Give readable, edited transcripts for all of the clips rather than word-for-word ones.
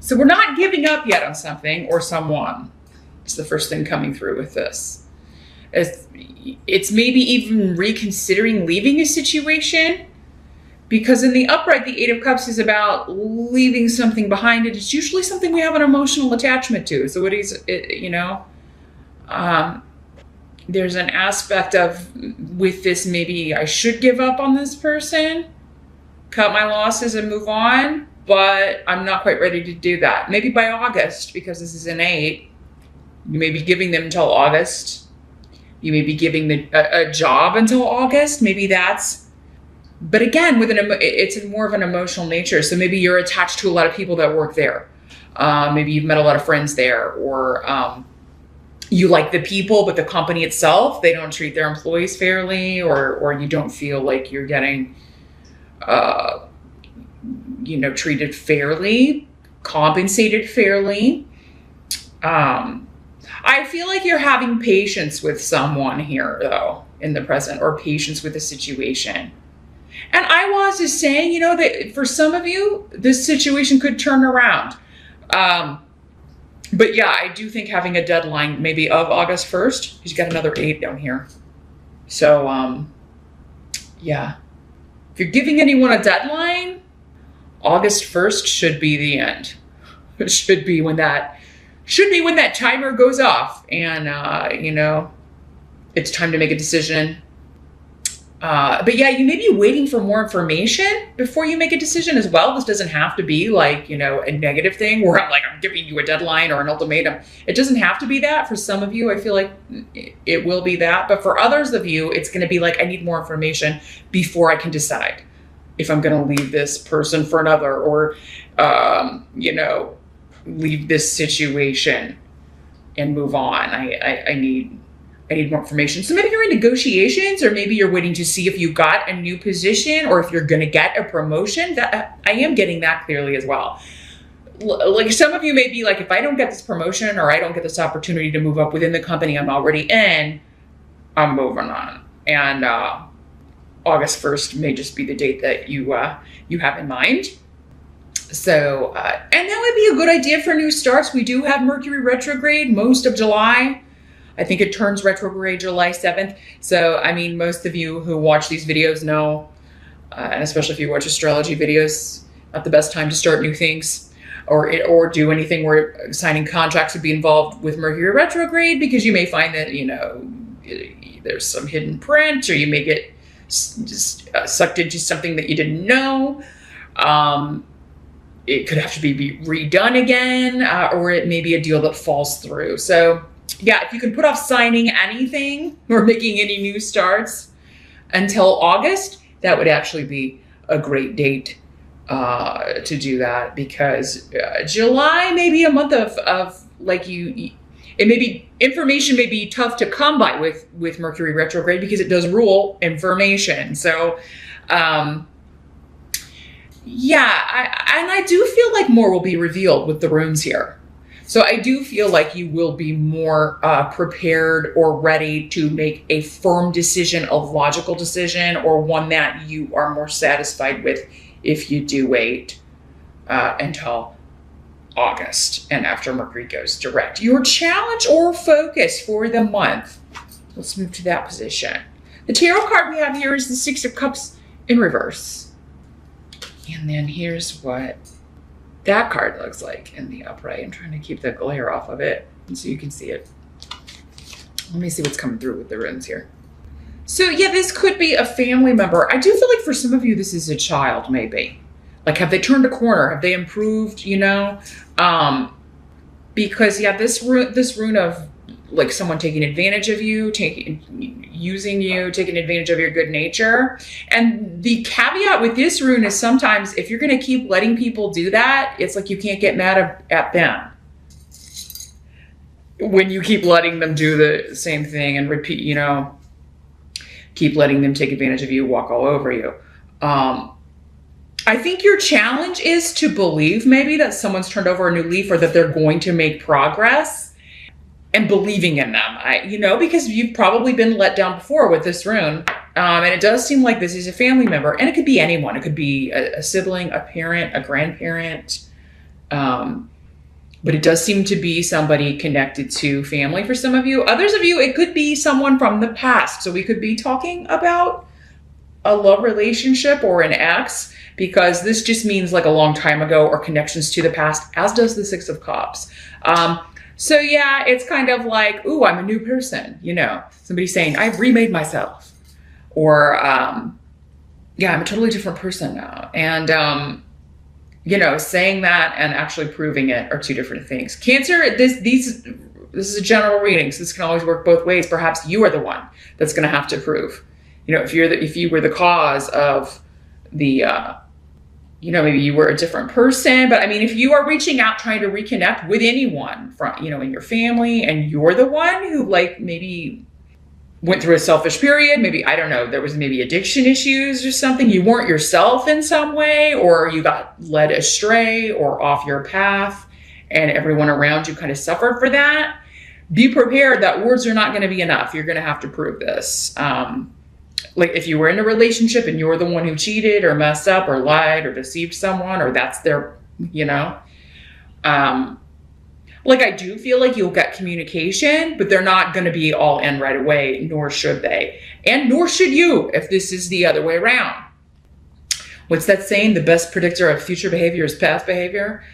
So we're not giving up yet on something or someone. It's the first thing coming through with this. It's maybe even reconsidering leaving a situation, because in the upright, the Eight of Cups is about leaving something behind. It's usually something we have an emotional attachment to. So what is it, you know, there's an aspect of with this, maybe I should give up on this person, cut my losses and move on, but I'm not quite ready to do that. Maybe by August, because this is an 8, you may be giving them until August. You may be giving a job until August. Maybe that's, but again, it's more of an emotional nature. So maybe you're attached to a lot of people that work there. Maybe you've met a lot of friends there, or you like the people, but the company itself, they don't treat their employees fairly, or you don't feel like you're getting, treated fairly, compensated fairly. I feel like you're having patience with someone here, though, in the present, or patience with the situation. And I was just saying, you know, that for some of you, this situation could turn around. But yeah, I do think having a deadline maybe of August 1st, he's got another 8 down here. So, yeah. If you're giving anyone a deadline, August 1st should be the end. It should be when that timer goes off and, it's time to make a decision. But yeah, you may be waiting for more information before you make a decision as well. This doesn't have to be like, a negative thing where I'm giving you a deadline or an ultimatum. It doesn't have to be that. For some of you, I feel like it will be that. But for others of you, it's going to be like, I need more information before I can decide if I'm going to leave this person for another, or, leave this situation and move on. I need more information. So maybe you're in negotiations, or maybe you're waiting to see if you got a new position or if you're going to get a promotion. That I am getting that clearly as well. Like some of you may be like, if I don't get this promotion or I don't get this opportunity to move up within the company I'm already in, I'm moving on. And August 1st may just be the date that you have in mind. So, and that would be a good idea for new starts. We do have Mercury retrograde most of July. I think it turns retrograde July 7th. So, I mean, most of you who watch these videos know, and especially if you watch astrology videos, not the best time to start new things or do anything where signing contracts would be involved with Mercury retrograde, because you may find that, there's some hidden print, or you may get just sucked into something that you didn't know. It could have to be redone again, or it may be a deal that falls through. So yeah, if you can put off signing anything or making any new starts until August, that would actually be a great date to do that, because July may be a month of like information may be tough to come by with Mercury retrograde, because it does rule information. So, and I do feel like more will be revealed with the runes here. So I do feel like you will be more prepared or ready to make a firm decision, a logical decision, or one that you are more satisfied with if you do wait until August and after Mercury goes direct. Your challenge or focus for the month. Let's move to that position. The tarot card we have here is the Six of Cups in reverse. And then here's what that card looks like in the upright. I'm trying to keep the glare off of it so you can see it. Let me see what's coming through with the runes here. So yeah, this could be a family member. I do feel like for some of you, this is a child, maybe. Like, have they turned a corner? Have they improved, because yeah, this rune of like someone taking advantage of you, using you, taking advantage of your good nature. And the caveat with this rune is sometimes if you're going to keep letting people do that, it's like you can't get mad at them when you keep letting them do the same thing and repeat, keep letting them take advantage of you, walk all over you. I think your challenge is to believe maybe that someone's turned over a new leaf, or that they're going to make progress. And believing in them, because you've probably been let down before with this rune. And it does seem like this is a family member, and it could be anyone. It could be a sibling, a parent, a grandparent, But it does seem to be somebody connected to family for some of you. Others of you, it could be someone from the past. So we could be talking about a love relationship or an ex, because this just means like a long time ago or connections to the past, as does the Six of Cups. So yeah, it's kind of like, ooh, I'm a new person, you know, somebody saying I've remade myself, or yeah, I'm a totally different person now. And you know, saying that and actually proving it are two different things. Cancer, this is a general reading, so this can always work both ways. Perhaps you are the one that's going to have to prove. You know, if you were the cause of the, you know, maybe you were a different person. But I mean, if you are reaching out, trying to reconnect with anyone from, you know, in your family, and you're the one who like maybe went through a selfish period, maybe, I don't know, there was maybe addiction issues or something, you weren't yourself in some way, or you got led astray or off your path and everyone around you kind of suffered for that, be prepared that words are not going to be enough. You're going to have to prove this. Like if you were in a relationship and you're the one who cheated or messed up or lied or deceived someone, or that's their, you know, like I do feel like you'll get communication, but they're not going to be all in right away, nor should they. And nor should you if this is the other way around. What's that saying? The best predictor of future behavior is past behavior.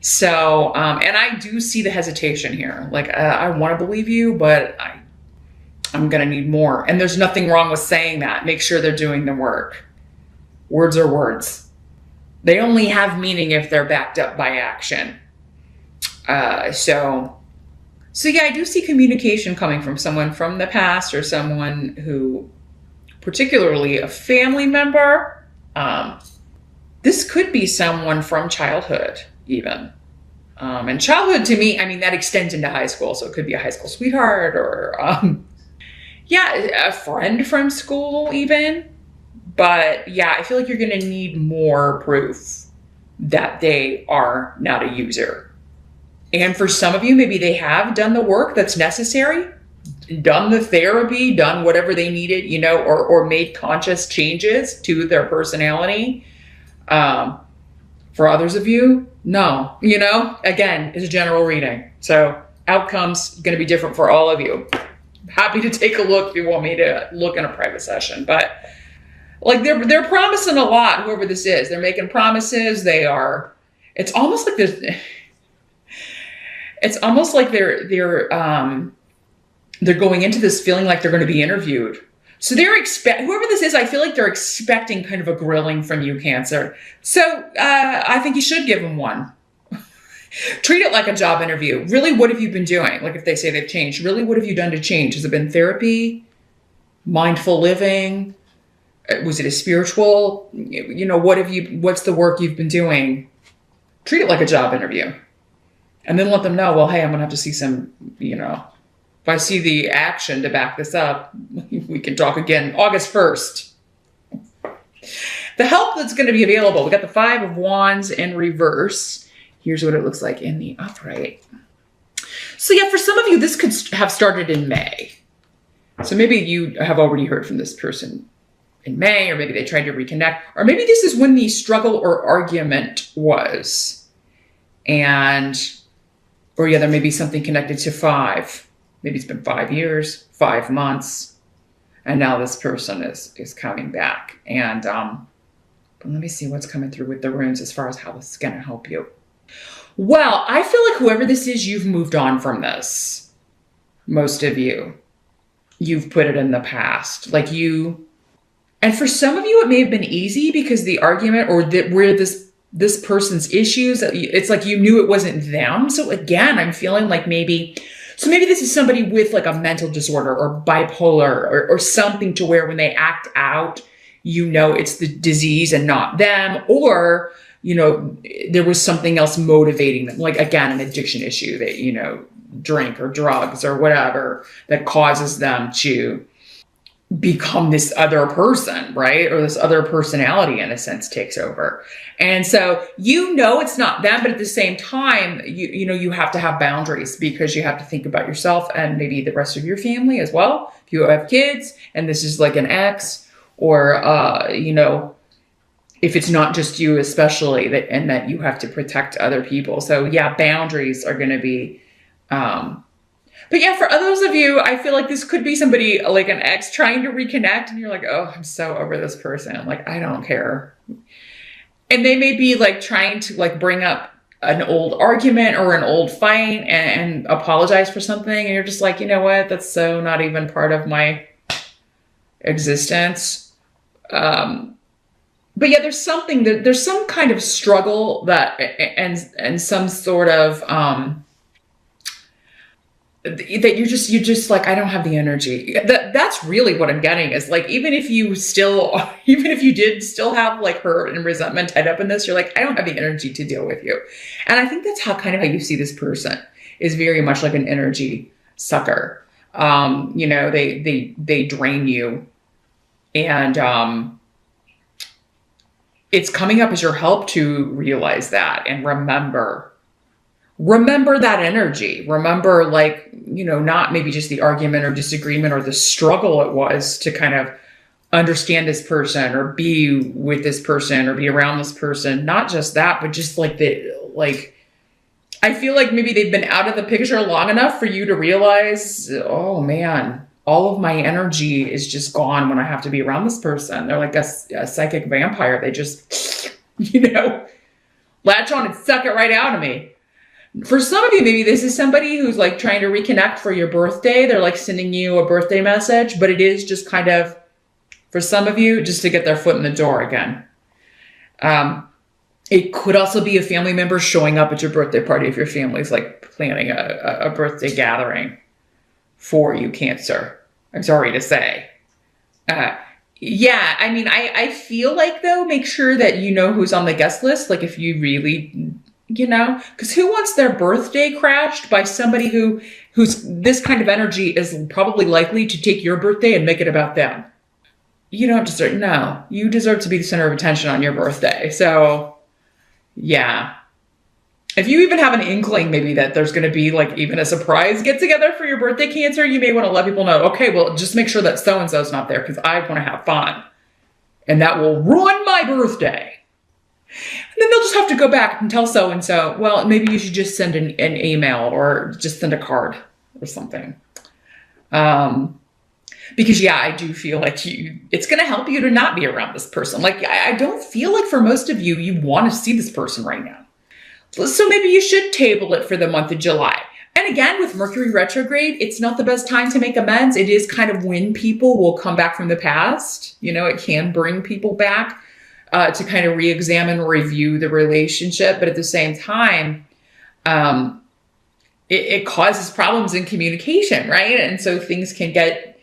So, and I do see the hesitation here. Like I want to believe you, but I'm going to need more. And there's nothing wrong with saying that. Make sure they're doing the work. Words are words. They only have meaning if they're backed up by action. So yeah, I do see communication coming from someone from the past, or someone who, particularly a family member. This could be someone from childhood even. And childhood to me, I mean, that extends into high school. So it could be a high school sweetheart, or, yeah, a friend from school even. But yeah, I feel like you're going to need more proof that they are not a user. And for some of you, maybe they have done the work that's necessary, done the therapy, done whatever they needed, you know, or made conscious changes to their personality. For others of you, no, you know, again, it's a general reading. So outcomes going to be different for all of you. Happy to take a look if you want me to look in a private session. But like they're promising a lot, whoever this is. They're making promises. It's almost like this. It's almost like they're going into this feeling like they're going to be interviewed. So whoever this is, I feel like they're expecting kind of a grilling from you, Cancer. So I think you should give them one. Treat it like a job interview. Really, what have you been doing? Like if they say they've changed, really, what have you done to change? Has it been therapy, mindful living? Was it a spiritual? You know, what's the work you've been doing? Treat it like a job interview. And then let them know, well, hey, I'm going to have to see some, you know, if I see the action to back this up, we can talk again August 1st. The help that's going to be available. We got the 5 of Wands in reverse. Here's what it looks like in the upright. So yeah, for some of you, this could have started in May. So maybe you have already heard from this person in May, or maybe they tried to reconnect, or maybe this is when the struggle or argument was. Or yeah, there may be something connected to 5. Maybe it's been 5 years, 5 months, and now this person is coming back. And but let me see what's coming through with the runes as far as how this is going to help you. Well, I feel like whoever this is, you've moved on from this. Most of you. You've put it in the past. And for some of you, it may have been easy because the argument or where this person's issues, it's like you knew it wasn't them. So again, I'm feeling like maybe this is somebody with like a mental disorder or bipolar or something, to where when they act out, you know, it's the disease and not them, or, you know, there was something else motivating them. Like again, an addiction issue that, you know, drink or drugs or whatever that causes them to become this other person, right? Or this other personality in a sense takes over. And so, you know, it's not them, but at the same time, you know, you have to have boundaries because you have to think about yourself and maybe the rest of your family as well. If you have kids and this is like an ex, or, you know, if it's not just you, especially and that you have to protect other people. So yeah, boundaries are going to be, but yeah, for others of you, I feel like this could be somebody like an ex trying to reconnect, and you're like, oh, I'm so over this person. Like, I don't care. And they may be like trying to like bring up an old argument or an old fight and apologize for something. And you're just like, you know what? That's so not even part of my existence. But yeah, there's something that there's some kind of struggle that and some sort of that you're just like, I don't have the energy. That's really what I'm getting is like, even if you did still have like hurt and resentment tied up in this, you're like, I don't have the energy to deal with you. And I think that's how you see this person is very much like an energy sucker. You know, they drain you, and it's coming up as your help to realize that and remember that energy. Remember, like, you know, not maybe just the argument or disagreement or the struggle it was to kind of understand this person or be with this person or be around this person. Not just that, but just like I feel like maybe they've been out of the picture long enough for you to realize, oh man, all of my energy is just gone when I have to be around this person. They're like a psychic vampire. They just, you know, latch on and suck it right out of me. For some of you, maybe this is somebody who's like trying to reconnect for your birthday. They're like sending you a birthday message, but it is just kind of, for some of you, just to get their foot in the door again. It could also be a family member showing up at your birthday party if your family's like planning a birthday gathering for you, Cancer. I'm sorry to say. Yeah, I mean, I feel like, though, make sure that you know who's on the guest list. Like, if you really, you know, because who wants their birthday crashed by somebody who's this kind of energy is probably likely to take your birthday and make it about them? You don't deserve, no, you deserve to be the center of attention on your birthday. So, yeah. If you even have an inkling maybe that there's going to be like even a surprise get together for your birthday, Cancer, you may want to let people know, okay, well, just make sure that so-and-so's not there because I want to have fun. And that will ruin my birthday. And then they'll just have to go back and tell so-and-so, well, maybe you should just send an email or just send a card or something. Because yeah, I do feel like it's going to help you to not be around this person. Like, I don't feel like for most of you, you want to see this person right now. So maybe you should table it for the month of July. And again, with Mercury retrograde, it's not the best time to make amends. It is kind of when people will come back from the past. You know, it can bring people back to kind of re-examine, review the relationship. But at the same time, it causes problems in communication, right? And so things can get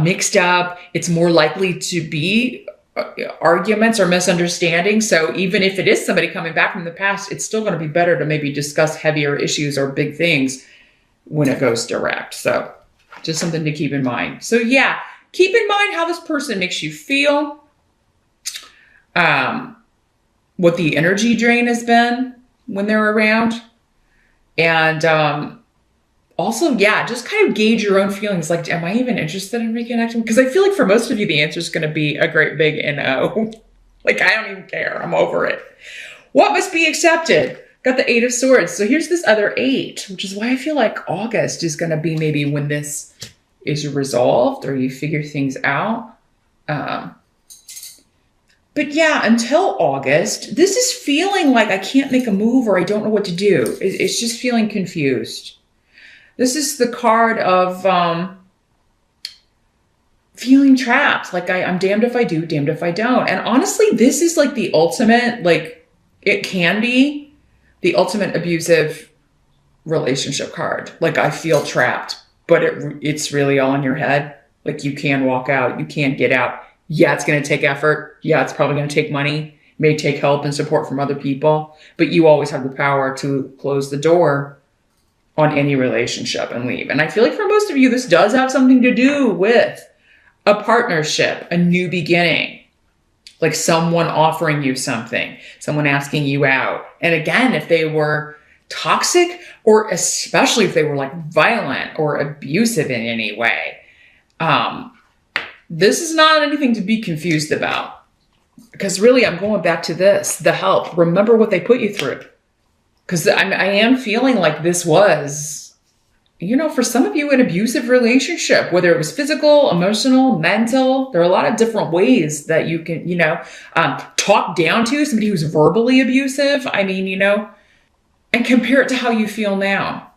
mixed up. It's more likely to be arguments or misunderstandings. So even if it is somebody coming back from the past, it's still going to be better to maybe discuss heavier issues or big things when it goes direct. So just something to keep in mind. So yeah, keep in mind how this person makes you feel, what the energy drain has been when they're around. And also, yeah, just kind of gauge your own feelings. Like, am I even interested in reconnecting? Because I feel like for most of you, the answer is going to be a great big no. Like, I don't even care. I'm over it. What must be accepted? Got the 8 of Swords. So here's this other 8, which is why I feel like August is going to be maybe when this is resolved or you figure things out. But yeah, until August, this is feeling like I can't make a move or I don't know what to do. It's just feeling confused. This is the card of feeling trapped. Like I'm damned if I do, damned if I don't. And honestly, this is like the ultimate, like it can be the ultimate abusive relationship card. Like I feel trapped, but it's really all in your head. Like you can walk out, you can't get out. Yeah, it's going to take effort. Yeah, it's probably going to take money. May take help and support from other people, but you always have the power to close the door on any relationship and leave. And I feel like for most of you, this does have something to do with a partnership, a new beginning, like someone offering you something, someone asking you out. And again, if they were toxic or especially if they were like violent or abusive in any way, this is not anything to be confused about. Because really, I'm going back to this, the help. Remember what they put you through. Because I am feeling like this was, for some of you, an abusive relationship, whether it was physical, emotional, mental. There are a lot of different ways that you can, talk down to somebody who's verbally abusive. And compare it to how you feel now.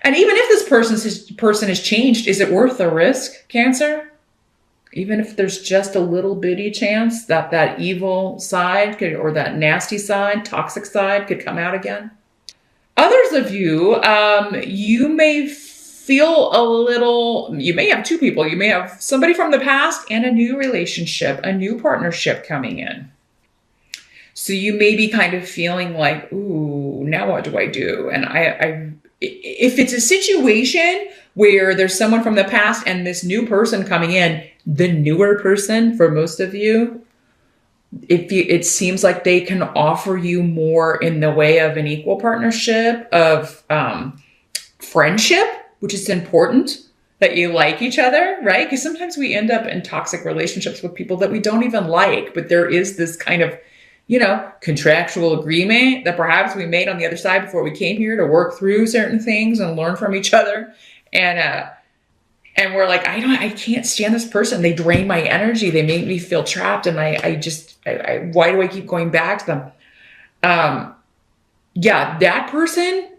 And even if this person has changed, is it worth the risk, Cancer? Even if there's just a little bitty chance that that evil side or that nasty side, toxic side could come out again. Others of you, you may feel you may have two people. You may have somebody from the past and a new relationship, a new partnership coming in. So you may be kind of feeling like, ooh, now what do I do? And if it's a situation where there's someone from the past and this new person coming in, the newer person for most of you, it seems like they can offer you more in the way of an equal partnership, of friendship, which is important, that you like each other, right? Because sometimes we end up in toxic relationships with people that we don't even like, but there is this kind of, contractual agreement that perhaps we made on the other side before we came here to work through certain things and learn from each other. And we're like, I can't stand this person. They drain my energy. They make me feel trapped. And why do I keep going back to them? That person,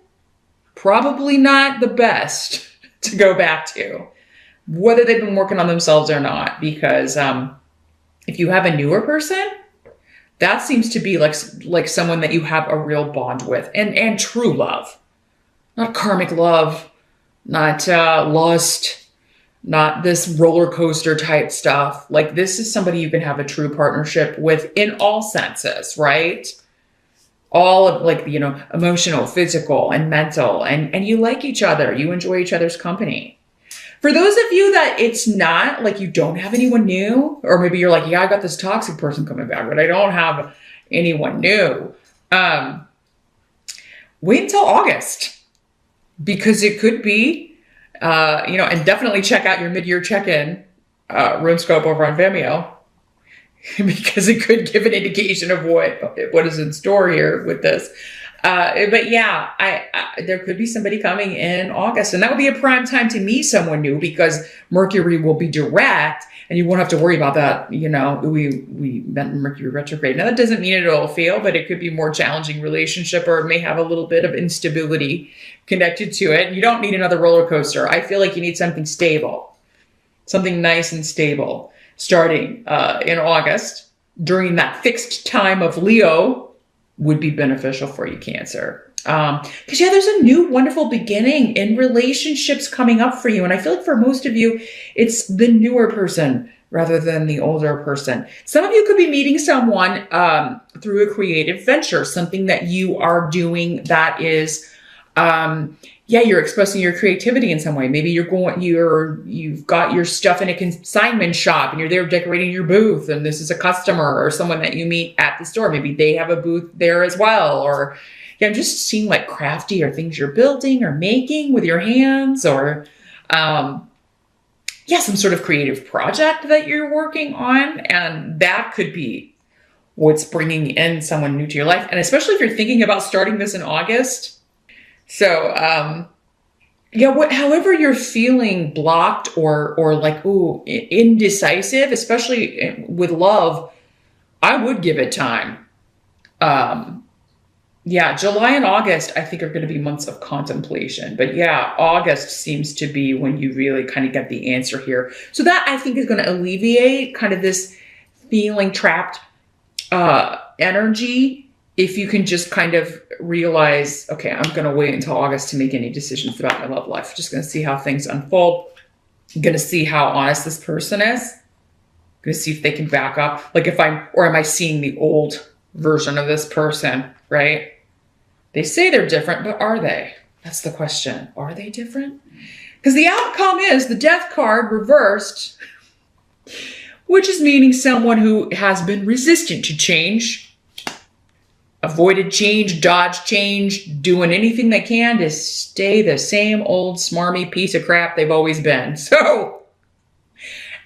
probably not the best to go back to, whether they've been working on themselves or not. Because if you have a newer person, that seems to be like someone that you have a real bond with and true love, not karmic love, not lust, not this roller coaster type stuff. Like, this is somebody you can have a true partnership with in all senses, right? All of emotional, physical, and mental, and you like each other. You enjoy each other's company. For those of you that it's not like you don't have anyone new, or maybe you're like, yeah, I got this toxic person coming back, but I don't have anyone new. Wait until August, because it could be, and definitely check out your mid-year check-in RuneScope over on Vimeo, because it could give an indication of what is in store here with this. But yeah, there could be somebody coming in August, and that would be a prime time to meet someone new, because Mercury will be direct and you won't have to worry about that. We met Mercury retrograde. Now, that doesn't mean it'll fail, but it could be a more challenging relationship, or it may have a little bit of instability connected to it. You don't need another roller coaster. I feel like you need something stable, something nice and stable, starting in August, during that fixed time of Leo, would be beneficial for you, Cancer. Because there's a new wonderful beginning in relationships coming up for you. And I feel like for most of you, it's the newer person rather than the older person. Some of you could be meeting someone through a creative venture, something that you are doing that is, you're expressing your creativity in some way. Maybe you've got your stuff in a consignment shop and you're there decorating your booth, and this is a customer or someone that you meet at the store. Maybe they have a booth there as well. Or I'm just seeing like crafty or things you're building or making with your hands, or some sort of creative project that you're working on. And that could be what's bringing in someone new to your life. And especially if you're thinking about starting this in August. So, however you're feeling blocked or like, indecisive, especially with love, I would give it time. July and August, I think, are going to be months of contemplation. But August seems to be when you really kind of get the answer here. So that, I think, is going to alleviate kind of this feeling trapped energy. If you can just kind of realize, okay, I'm going to wait until August to make any decisions about my love life. Just going to see how things unfold. I'm going to see how honest this person is. I'm going to see if they can back up. Like, am I seeing the old version of this person, right? They say they're different, but are they? That's the question. Are they different? Because the outcome is the Death card reversed, which is meaning someone who has been resistant to change, avoided change, dodged change, doing anything they can to stay the same old smarmy piece of crap they've always been. So,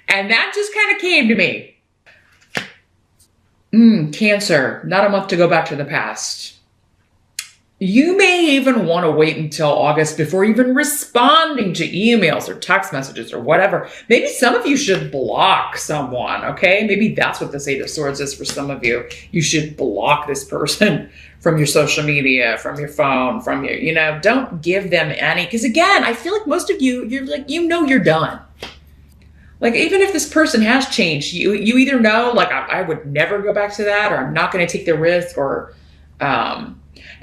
and that just kind of came to me. Cancer, not a month to go back to the past. You may even want to wait until August before even responding to emails or text messages or whatever. Maybe some of you should block someone, okay? Maybe that's what this Eight of Swords is for some of you. You should block this person from your social media, from your phone, from your, don't give them any. Because again, I feel like most of you, you're like, you're done. Like, even if this person has changed, you either know, like, I would never go back to that, or I'm not going to take the risk, or, now,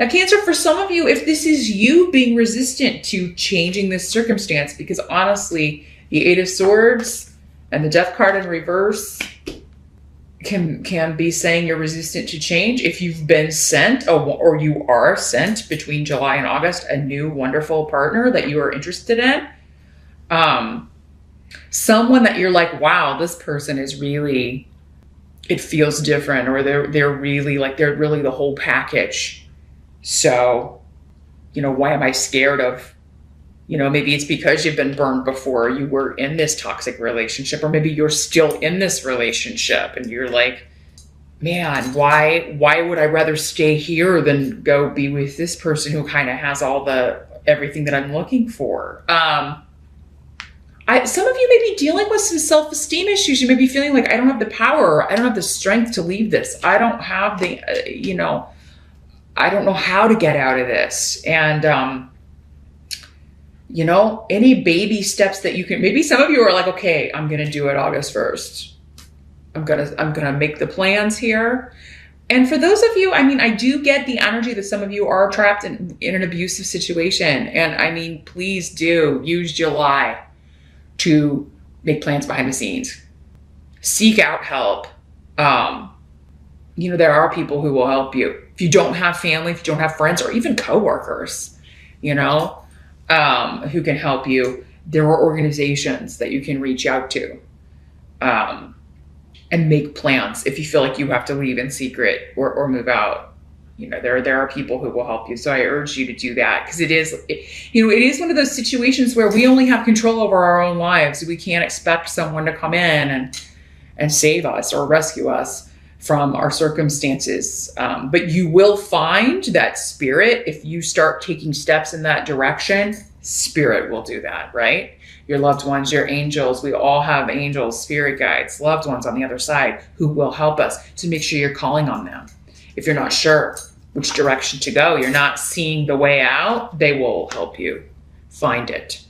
Cancer, for some of you, if this is you being resistant to changing this circumstance, because honestly, the Eight of Swords and the Death card in reverse can be saying you're resistant to change. If you've been sent, or you are sent between July and August, a new wonderful partner that you are interested in, someone that you're like, wow, this person is really, it feels different, or they're really the whole package. So, why am I scared of, maybe it's because you've been burned before, you were in this toxic relationship, or maybe you're still in this relationship and you're like, man, why would I rather stay here than go be with this person who kind of has everything that I'm looking for? Some of you may be dealing with some self-esteem issues. You may be feeling like, I don't have the power. I don't have the strength to leave this. I don't have the, I don't know how to get out of this. And, any baby steps that you can, maybe some of you are like, okay, I'm going to do it August 1st. I'm going to make the plans here. And for those of you, I do get the energy that some of you are trapped in an abusive situation. And please do use July to make plans behind the scenes. Seek out help. There are people who will help you. If you don't have family, if you don't have friends, or even coworkers, who can help you, there are organizations that you can reach out to, and make plans. If you feel like you have to leave in secret or move out, there are people who will help you. So I urge you to do that, because it is one of those situations where we only have control over our own lives. We can't expect someone to come in and save us or rescue us from our circumstances. But you will find that spirit, if you start taking steps in that direction, spirit will do that, right? Your loved ones, your angels, we all have angels, spirit guides, loved ones on the other side who will help us. To make sure you're calling on them. If you're not sure which direction to go, you're not seeing the way out, they will help you find it.